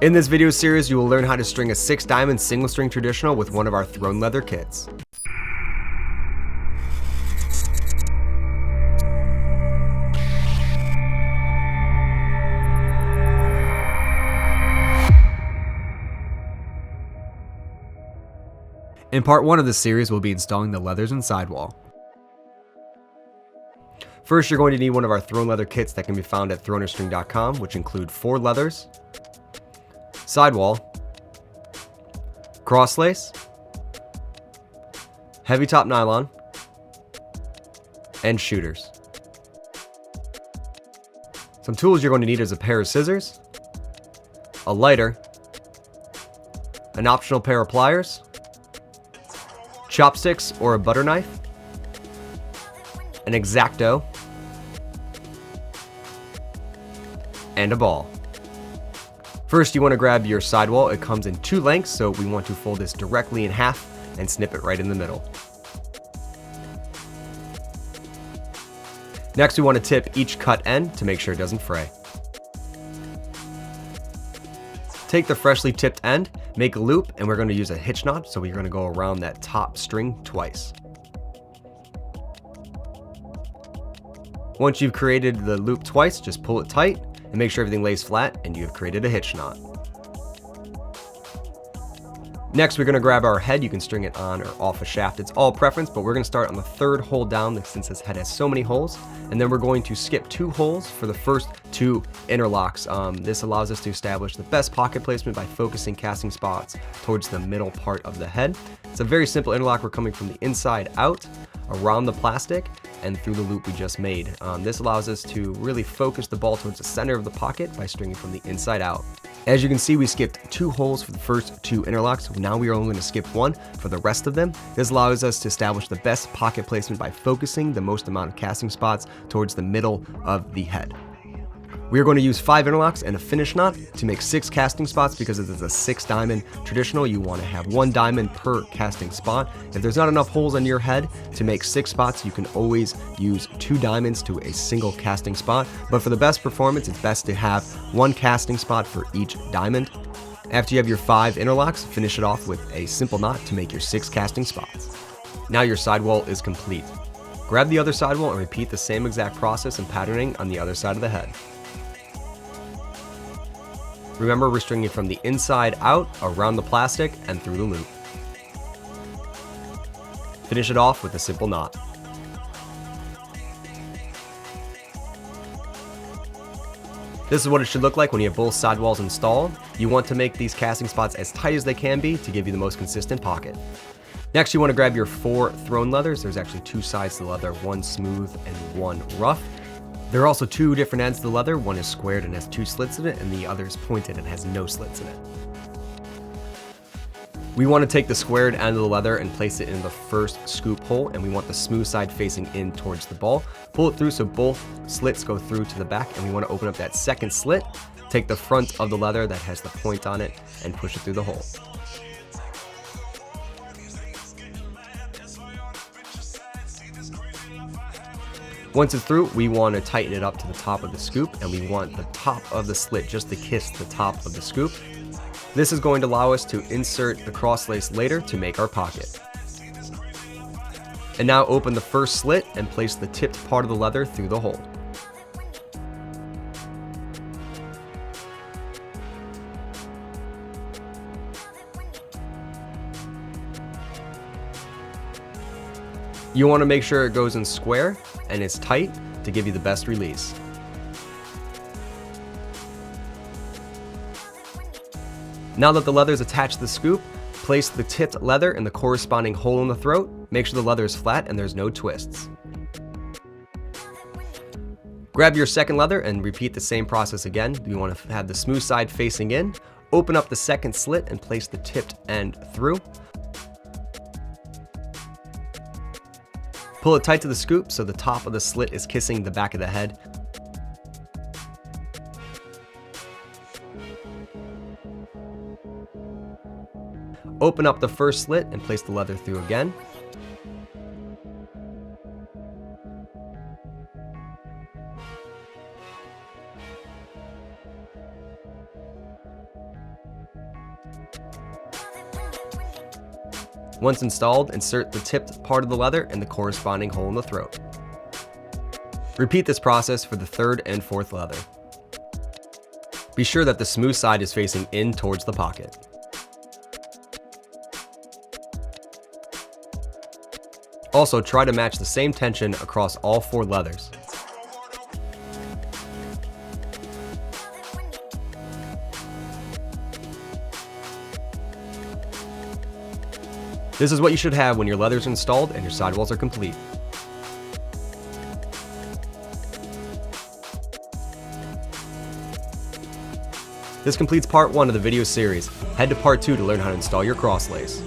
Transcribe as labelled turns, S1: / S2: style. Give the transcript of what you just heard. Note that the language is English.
S1: In this video series, you will learn how to string a 6-diamond single string traditional with one of our thrown leather kits. In part 1 of this series, we'll be installing the leathers in Sidewall. First, you're going to need one of our thrown leather kits that can be found at thronerstring.com, which include 4 leathers, sidewall, cross lace, heavy top nylon, and shooters. Some tools you're going to need is a pair of scissors, a lighter, an optional pair of pliers, chopsticks or a butter knife, an X-Acto, and a ball. First, you want to grab your sidewall. It comes in 2 lengths, so we want to fold this directly in half and snip it right in the middle. Next, we want to tip each cut end to make sure it doesn't fray. Take the freshly tipped end, make a loop, and we're going to use a hitch knot, so we're going to go around that top string twice. Once you've created the loop twice, just pull it tight and make sure everything lays flat, and you have created a hitch knot. Next, we're going to grab our head. You can string it on or off a shaft. It's all preference, but we're going to start on the 3rd hole down since this head has so many holes, and then we're going to skip 2 holes for the first 2 interlocks. This allows us to establish the best pocket placement by focusing casting spots towards the middle part of the head. It's a very simple interlock. We're coming from the inside out, around the plastic, and through the loop we just made. This allows us to really focus the ball towards the center of the pocket by stringing from the inside out. As you can see, we skipped 2 holes for the first 2 interlocks. Now we are only going to skip 1 for the rest of them. This allows us to establish the best pocket placement by focusing the most amount of casting spots towards the middle of the head. We are going to use 5 interlocks and a finish knot to make 6 casting spots. Because it is a 6-diamond traditional, you want to have 1 diamond per casting spot. If there's not enough holes on your head to make 6 spots, you can always use 2 diamonds to a single casting spot. But for the best performance, it's best to have 1 casting spot for each diamond. After you have your 5 interlocks, finish it off with a simple knot to make your 6 casting spots. Now your sidewall is complete. Grab the other sidewall and repeat the same exact process and patterning on the other side of the head. Remember, we're stringing from the inside out, around the plastic, and through the loop. Finish it off with a simple knot. This is what it should look like when you have both sidewalls installed. You want to make these casting spots as tight as they can be to give you the most consistent pocket. Next, you want to grab your 4 thrown leathers. There's actually 2 sides to the leather, one smooth and one rough. There are also 2 different ends to the leather. One is squared and has 2 slits in it, and the other is pointed and has no slits in it. We want to take the squared end of the leather and place it in the first scoop hole, and we want the smooth side facing in towards the ball. Pull it through so both slits go through to the back, and we want to open up that 2nd slit. Take the front of the leather that has the point on it and push it through the hole. Once it's through, we want to tighten it up to the top of the scoop, and we want the top of the slit just to kiss the top of the scoop. This is going to allow us to insert the cross lace later to make our pocket. And now open the first slit and place the tipped part of the leather through the hole. You want to make sure it goes in square and is tight to give you the best release. Now that the leather is attached to the scoop, place the tipped leather in the corresponding hole in the throat. Make sure the leather is flat and there's no twists. Grab your 2nd leather and repeat the same process again. You want to have the smooth side facing in. Open up the 2nd slit and place the tipped end through. Pull it tight to the scoop so the top of the slit is kissing the back of the head. Open up the first slit and place the leather through again. Once installed, insert the tipped part of the leather in the corresponding hole in the throat. Repeat this process for the third and fourth leather. Be sure that the smooth side is facing in towards the pocket. Also, try to match the same tension across all 4 leathers. This is what you should have when your leathers are installed and your sidewalls are complete. This completes part 1 of the video series. Head to part 2 to learn how to install your crosslays.